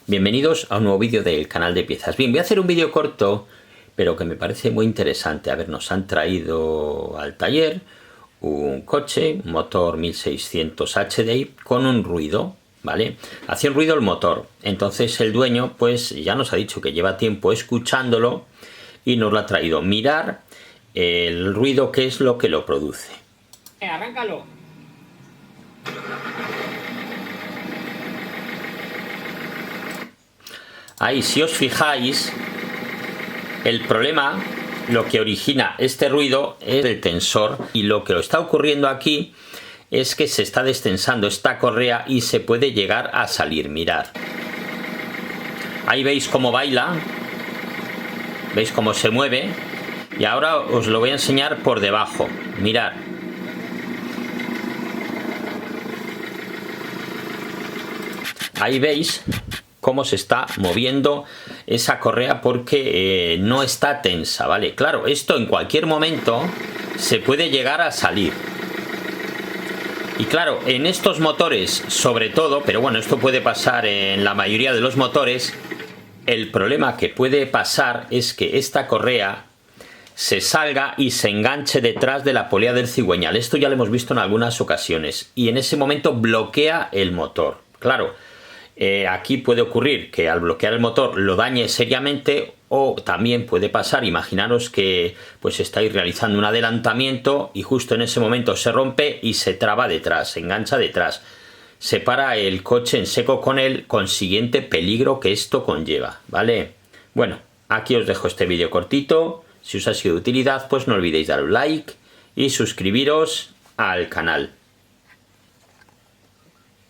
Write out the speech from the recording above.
Bienvenidos a un nuevo vídeo del canal de piezas. Bien, voy a hacer un vídeo corto, pero que me parece muy interesante. A ver, nos han traído al taller un coche, un motor 1600 HDI con un ruido, ¿vale? Hacía un ruido el motor. Entonces el dueño, pues ya nos ha dicho que lleva tiempo escuchándolo y nos lo ha traído. Mirar el ruido, qué es lo que lo produce. Arráncalo. Ahí, si os fijáis, el problema, lo que origina este ruido es el tensor, y lo que está ocurriendo aquí es que se está destensando esta correa y se puede llegar a salir. Mirad, ahí veis cómo baila, veis cómo se mueve, y ahora os lo voy a enseñar por debajo. Mirad, ahí veis cómo se está moviendo esa correa porque no está tensa, ¿vale? Claro, esto en cualquier momento se puede llegar a salir. Y claro, en estos motores sobre todo, pero bueno, esto puede pasar en la mayoría de los motores, el problema que puede pasar es que esta correa se salga y se enganche detrás de la polea del cigüeñal. Esto ya lo hemos visto en algunas ocasiones y en ese momento bloquea el motor. Claro, aquí puede ocurrir que al bloquear el motor lo dañe seriamente, o también puede pasar, imaginaros que pues estáis realizando un adelantamiento y justo en ese momento se rompe y se traba detrás, se engancha detrás, se para el coche en seco con el consiguiente peligro que esto conlleva, ¿vale? Bueno, aquí os dejo este vídeo cortito. Si os ha sido de utilidad, pues no olvidéis dar un like y suscribiros al canal.